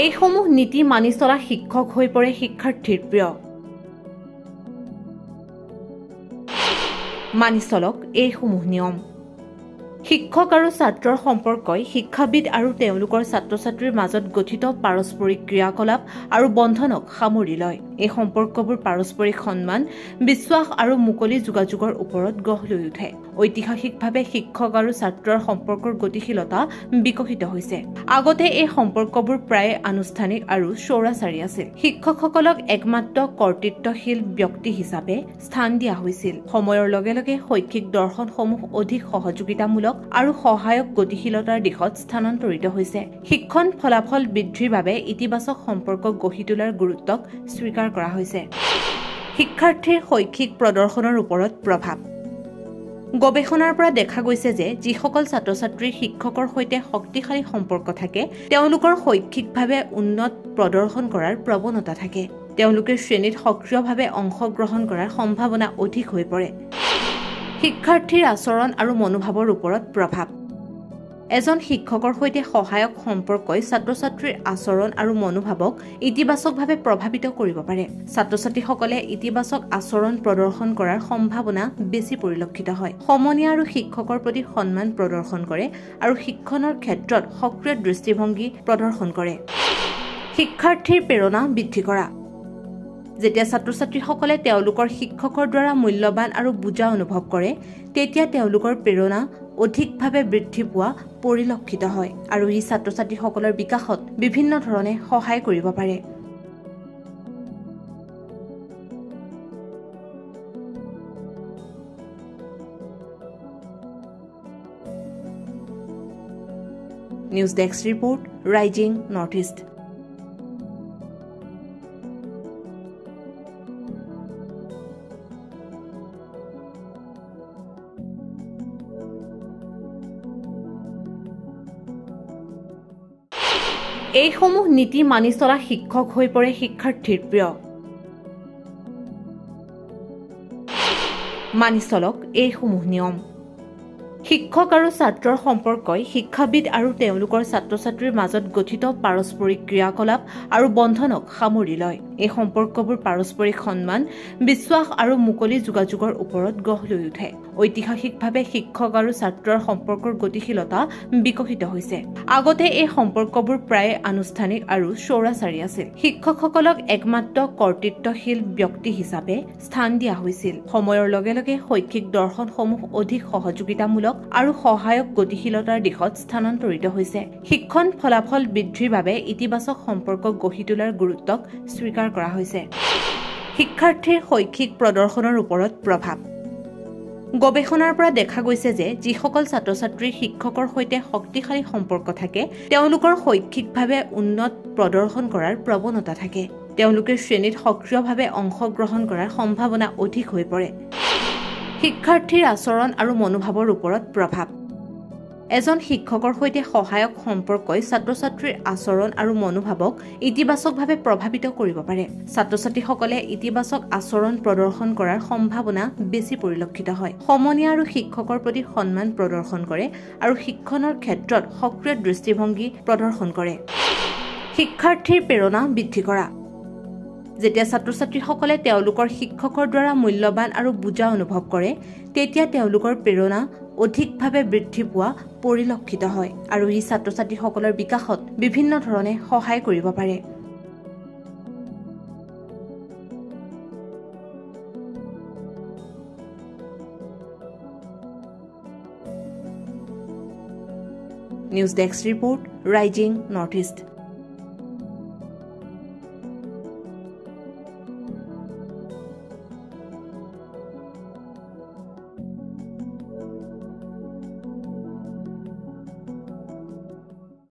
এইসমূহ নীতি মানি চলা শিক্ষক হৈ পৰে শিক্ষাৰ্থীৰ প্ৰিয়। মানি চলক এইসমূহ নিয়ম। শিক্ষক আৰু ছাত্ৰৰ সম্পৰ্কই শিক্ষাবিদ আৰু তেওঁলোকৰ ছাত্ৰ-ছাত্ৰীৰ মাজত গঠিত পাৰস্পৰিক ক্ৰিয়াকলাপ আৰু বন্ধনক সামৰি লয়। এই সম্পৰ্কবোৰ পাৰস্পৰিক সন্মান, বিশ্বাস আৰু মুকলি যোগাযোগৰ ওপৰত গঢ় লৈ উঠে। ঐতিহাসিকভাৱে শিক্ষক আৰু ছাত্ৰৰ সম্পৰ্কৰ গতিশীলতা বিকশিত হৈছে। আগতে এই সম্পৰ্কবোৰ প্ৰায় আনুষ্ঠানিক আৰু স্বৈৰাচাৰী আছিল। শিক্ষকসকলক একমাত্ৰ কৰ্তৃত্বশীল ব্যক্তি হিচাপে স্থান দিয়া হৈছিল। সময়ৰ লগে লগে শৈক্ষিক দৰ্শনসমূহ অধিক সহযোগিতামূলক আৰু সহায়ক গতিশীলতাৰ দিশত স্থানান্তৰিত হৈছে। শিক্ষণ ফলাফল বৃদ্ধিৰ বাবে ইতিবাচক সম্পৰ্ক গঢ়ি তোলাৰ গুৰুত্বক স্বীকাৰ কৰা হৈছে। শিক্ষাৰ্থীৰ শৈক্ষিক প্ৰদৰ্শনৰ ওপৰত প্ৰভাৱ। গৱেষণাৰ পৰা দেখা গৈছে যে যিসকল ছাত্ৰ-ছাত্ৰীৰ শিক্ষকৰ সৈতে শক্তিশালী সম্পৰ্ক থাকে, তেওঁলোকৰ শৈক্ষিকভাৱে উন্নত প্ৰদৰ্শন কৰাৰ প্ৰৱণতা থাকে। তেওঁলোকে শ্ৰেণীত সক্ৰিয়ভাৱে অংশগ্ৰহণ কৰাৰ সম্ভাৱনা অধিক হৈ পৰে। শিক্ষাৰ্থীৰ আচৰণ আৰু মনোভাৱৰ ওপৰত প্ৰভাৱ। এজন শিক্ষকৰ সৈতে সহায়ক সম্পৰ্কই ছাত্ৰ-ছাত্ৰীৰ আচৰণ আৰু মনোভাৱক ইতিবাচকভাৱে প্ৰভাৱিত কৰিব পাৰে। ছাত্ৰ-ছাত্ৰীসকলে ইতিবাচক আচৰণ প্ৰদৰ্শন কৰাৰ সম্ভাৱনা বেছি পৰিলক্ষিত হয়। সমনীয়া আৰু শিক্ষকৰ প্ৰতি সন্মান প্ৰদৰ্শন কৰে আৰু শিক্ষণৰ ক্ষেত্ৰত সক্ৰিয় দৃষ্টিভংগী প্ৰদৰ্শন কৰে। শিক্ষাৰ্থীৰ প্ৰেৰণা বৃদ্ধি কৰা। যেতিয়া ছাত্ৰ-ছাত্ৰীসকলে তেওঁলোকৰ শিক্ষকৰ দ্বাৰা মূল্যৱান আৰু বুজা অনুভৱ কৰে, তেতিয়া তেওঁলোকৰ প্ৰেৰণা অধিকভাৱে বৃদ্ধি পোৱা পৰিলক্ষিত হয় আৰু ই ছাত্ৰ-ছাত্ৰীসকলৰ বিকাশত বিভিন্ন ধৰণে সহায় কৰিব পাৰে। News desk report, rising north east. এইসমূহ নীতি মানি চলা শিক্ষক হৈ পৰে শিক্ষাৰ্থীৰ প্ৰিয়। মানি চলক এইসমূহ নিয়ম। শিক্ষক আৰু ছাত্ৰৰ সম্পৰ্কই শিক্ষাবিদ আৰু তেওঁলোকৰ ছাত্ৰ-ছাত্ৰীৰ মাজত গঠিত পাৰস্পৰিক ক্ৰিয়াকলাপ আৰু বন্ধনক সামৰি লয়। এই সম্পৰ্কবোৰ পাৰস্পৰিক সন্মান, বিশ্বাস আৰু মুকলি যোগাযোগৰ ওপৰত গঢ় লৈ উঠে। ঐতিহাসিকভাৱে শিক্ষক আৰু ছাত্ৰৰ সম্পৰ্কৰ গতিশীলতা বিকশিত হৈছে। আগতে এই সম্পৰ্কবোৰ প্ৰায় আনুষ্ঠানিক আৰু স্বৈৰাচাৰী আছিল। শিক্ষকসকলক একমাত্ৰ কৰ্তৃত্বশীল ব্যক্তি হিচাপে স্থান দিয়া হৈছিল। সময়ৰ লগে লগে শৈক্ষিক দৰ্শনসমূহ অধিক সহযোগিতামূলক আৰু সহায়ক গতিশীলতাৰ দিশত স্থানান্তৰিত হৈছে। শিক্ষণ ফলাফল বৃদ্ধিৰ বাবে ইতিবাচক সম্পৰ্ক গঢ়ি তোলাৰ গুৰুত্বক স্বীকাৰ কৰা হৈছে। শিক্ষাৰ্থীৰ শৈক্ষিক প্ৰদৰ্শনৰ ওপৰত প্ৰভাৱ। গৱেষণাৰ পৰা দেখা গৈছে যে যিসকল ছাত্ৰ-ছাত্ৰীৰ শিক্ষকৰ সৈতে শক্তিশালী সম্পৰ্ক থাকে, তেওঁলোকৰ শৈক্ষিকভাৱে উন্নত প্ৰদৰ্শন কৰাৰ প্ৰৱণতা থাকে। তেওঁলোকে শ্ৰেণীত সক্ৰিয়ভাৱে অংশগ্ৰহণ কৰাৰ সম্ভাৱনা অধিক হৈ পৰে। শিক্ষাৰ্থীৰ আচৰণ আৰু মনোভাৱৰ ওপৰত প্ৰভাৱ। এজন শিক্ষকৰ সৈতে সহায়ক সম্পৰ্কই ছাত্ৰ-ছাত্ৰীৰ আচৰণ আৰু মনোভাৱক ইতিবাচকভাৱে প্ৰভাৱিত কৰিব পাৰে। ছাত্ৰ-ছাত্ৰীসকলে ইতিবাচক আচৰণ প্ৰদৰ্শন কৰাৰ সম্ভাৱনা বেছি পৰিলক্ষিত হয়। সমনীয়া আৰু শিক্ষকৰ প্ৰতি সন্মান প্ৰদৰ্শন কৰে আৰু শিক্ষণৰ ক্ষেত্ৰত সক্ৰিয় দৃষ্টিভংগী প্ৰদৰ্শন কৰে। শিক্ষাৰ্থীৰ প্ৰেৰণা বৃদ্ধি কৰা। যেতিয়া ছাত্ৰ-ছাত্ৰীসকলে তেওঁলোকৰ শিক্ষকৰ দ্বাৰা মূল্যৱান আৰু বুজা অনুভৱ কৰে, তেতিয়া তেওঁলোকৰ প্ৰেৰণা অধিকভাৱে বৃদ্ধি পোৱা পৰিলক্ষিত হয় আৰু ই ছাত্ৰ-ছাত্ৰীসকলৰ বিকাশত বিভিন্ন ধৰণে সহায় কৰিব পাৰে। News desk report, rising north east.